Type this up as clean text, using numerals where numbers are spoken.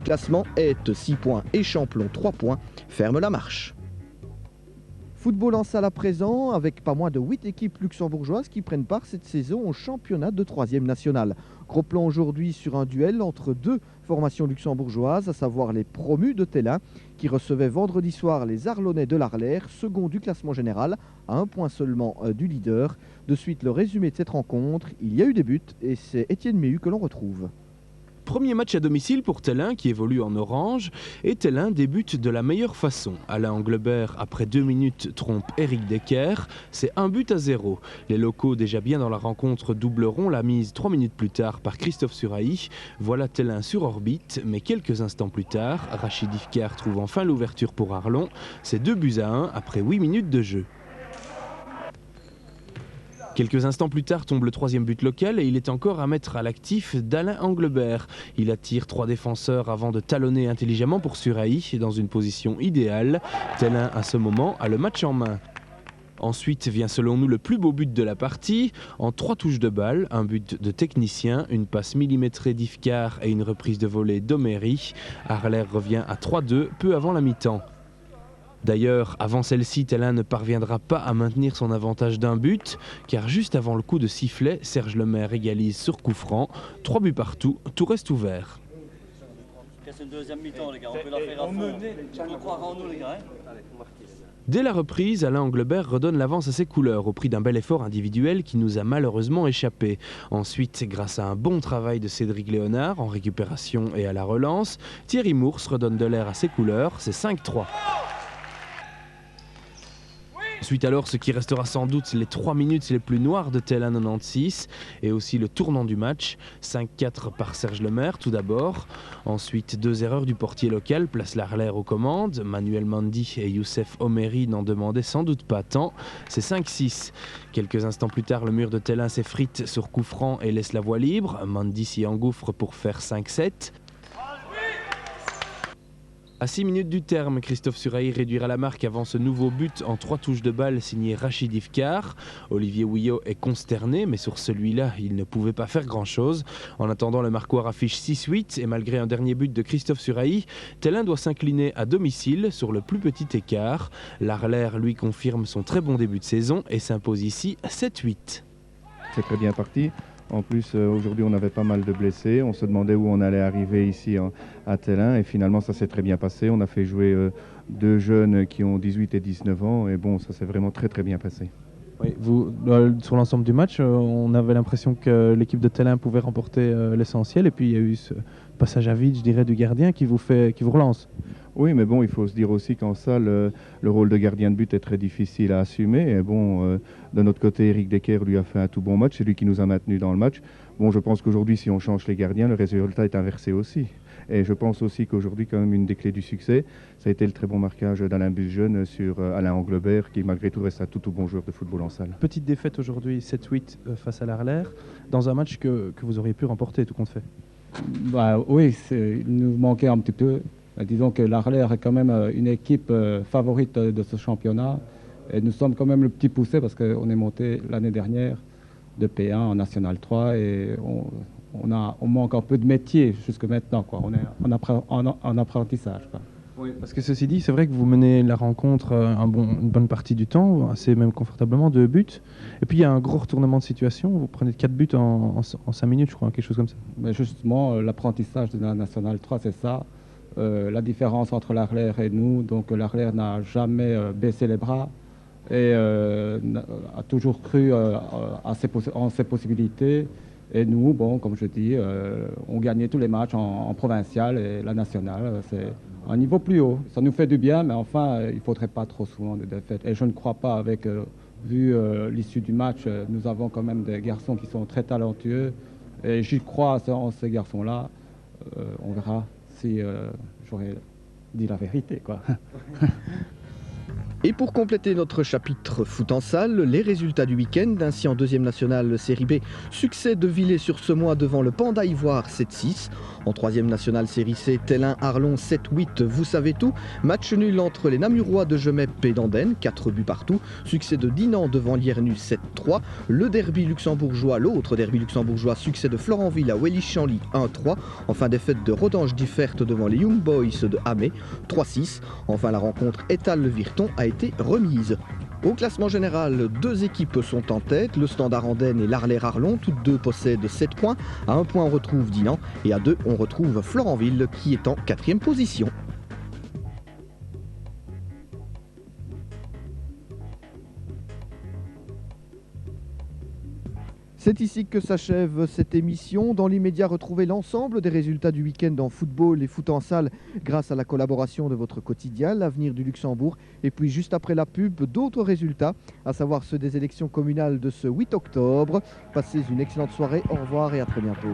Classement est 6 points et Champlon 3 points ferme la marche. Football en salle à présent, avec pas moins de 8 équipes luxembourgeoises qui prennent part cette saison au championnat de 3e national. Gros plan aujourd'hui sur un duel entre deux formations luxembourgeoises, à savoir les promus de Tellin, qui recevaient vendredi soir les Arlonnais de l'Arlère, second du classement général, à 1 point seulement du leader. De suite, le résumé de cette rencontre, il y a eu des buts et c'est Étienne Méhu que l'on retrouve. Premier match à domicile pour Tellin qui évolue en orange et Tellin débute de la meilleure façon. Alain Anglebert, après 2 minutes, trompe Eric Decker. C'est 1-0. Les locaux déjà bien dans la rencontre doubleront la mise 3 minutes plus tard par Christophe Suraï. Voilà Tellin sur orbite, mais quelques instants plus tard, Rachid Ifkar trouve enfin l'ouverture pour Arlon. C'est 2-1 après 8 minutes de jeu. Quelques instants plus tard tombe le 3e but local et il est encore à mettre à l'actif d'Alain Anglebert. Il attire 3 défenseurs avant de talonner intelligemment pour Suraï dans une position idéale. Tellin à ce moment a le match en main. Ensuite vient selon nous le plus beau but de la partie, en 3 touches de balle, un but de technicien, une passe millimétrée d'Ifkar et une reprise de volée d'Omery. Arler revient à 3-2 peu avant la mi-temps. D'ailleurs, avant celle-ci, Tellin ne parviendra pas à maintenir son avantage d'un but, car juste avant le coup de sifflet, Serge Lemaire égalise sur coup franc. 3 buts partout, tout reste ouvert. C'est une deuxième mi-temps, les gars, on peut la faire à fond. On peut croire en nous, les gars. Dès la reprise, Alain Anglebert redonne l'avance à ses couleurs au prix d'un bel effort individuel qui nous a malheureusement échappé. Ensuite, grâce à un bon travail de Cédric Léonard en récupération et à la relance, Thierry Mours redonne de l'air à ses couleurs, c'est 5-3. Ensuite alors, ce qui restera sans doute les 3 minutes les plus noires de Tellin 96 et aussi le tournant du match. 5-4 par Serge Lemaire tout d'abord. Ensuite, 2 erreurs du portier local placent l'Arlère aux commandes. Manuel Mandi et Youssef Omery n'en demandaient sans doute pas tant. C'est 5-6. Quelques instants plus tard, le mur de Tellin s'effrite sur coup franc et laisse la voie libre. Mandi s'y engouffre pour faire 5-7. À 6 minutes du terme, Christophe Suraï réduira la marque avant ce nouveau but en 3 touches de balle signé Rachid Ifkar. Olivier Houillot est consterné, mais sur celui-là, il ne pouvait pas faire grand-chose. En attendant, le marquoir affiche 6-8 et malgré un dernier but de Christophe Suraï, Tellin doit s'incliner à domicile sur le plus petit écart. L'Arlère lui confirme son très bon début de saison et s'impose ici 7-8. C'est très bien parti. En plus, aujourd'hui, on avait pas mal de blessés. On se demandait où on allait arriver ici à Tellin. Et finalement, ça s'est très bien passé. On a fait jouer 2 jeunes qui ont 18 et 19 ans. Et bon, ça s'est vraiment très, très bien passé. Oui, sur l'ensemble du match, on avait l'impression que l'équipe de Tellin pouvait remporter l'essentiel. Et puis, il y a eu ce passage à vide, je dirais, du gardien qui vous relance. Oui, mais bon, il faut se dire aussi qu'en salle, le rôle de gardien de but est très difficile à assumer. Et bon, de notre côté, Eric Decker lui a fait un tout bon match. C'est lui qui nous a maintenus dans le match. Bon, je pense qu'aujourd'hui, si on change les gardiens, le résultat est inversé aussi. Et je pense aussi qu'aujourd'hui, quand même, une des clés du succès, ça a été le très bon marquage d'Alain Busjeune sur Alain Anglebert, qui malgré tout reste un tout bon joueur de football en salle. Petite défaite aujourd'hui, 7-8 face à l'Arlère, dans un match que vous auriez pu remporter, tout compte fait. Oui, il nous manquait un petit peu. Disons que l'Arlère est quand même une équipe favorite de ce championnat. Et nous sommes quand même le petit poussé parce qu'on est monté l'année dernière de P1 en National 3 et on manque un peu de métier jusque maintenant, quoi. On est en apprentissage, quoi. Oui, parce que ceci dit, c'est vrai que vous menez la rencontre une bonne partie du temps, assez même confortablement, 2 buts. Et puis il y a un gros retournement de situation, vous prenez 4 buts en 5 minutes, je crois, quelque chose comme ça. Mais justement, l'apprentissage de la National 3, c'est ça. La différence entre l'Arlère et nous, donc l'Arlère n'a jamais baissé les bras et a toujours cru en ses possibilités. Et nous, bon, comme je dis, on gagnait tous les matchs en provincial et la nationale, c'est un niveau plus haut. Ça nous fait du bien, mais enfin, il ne faudrait pas trop souvent de défaites. Et je ne crois pas, vu l'issue du match, nous avons quand même des garçons qui sont très talentueux. Et j'y crois en ces garçons-là. On verra si j'aurais dit la vérité, quoi. Et pour compléter notre chapitre foot en salle, les résultats du week-end, ainsi en deuxième nationale série B, succès de Villers-sur-Semois devant le Panda Ivoire 7-6. En troisième nationale série C, Tellin-Arlon 7-8, vous savez tout. Match nul entre les Namurois de Gemep et d'Andenne, 4 buts partout. Succès de Dinan devant Liernu 7-3. Le derby luxembourgeois, l'autre derby luxembourgeois, succès de Florenville à Welly-Chanly 1-3. Enfin défaite de Rodange-Differt devant les Young Boys de Hamé 3-6. Enfin la rencontre Étal-le-Virton a été remise. Au classement général, 2 équipes sont en tête, le Standard Andenne et l'Arlay-Arlon, toutes deux possèdent 7 points. À 1 point on retrouve Dinan et à 2 on retrouve Florenville qui est en 4e position. C'est ici que s'achève cette émission. Dans l'immédiat, retrouvez l'ensemble des résultats du week-end en football et foot en salle grâce à la collaboration de votre quotidien, l'Avenir du Luxembourg. Et puis juste après la pub, d'autres résultats, à savoir ceux des élections communales de ce 8 octobre. Passez une excellente soirée, au revoir et à très bientôt.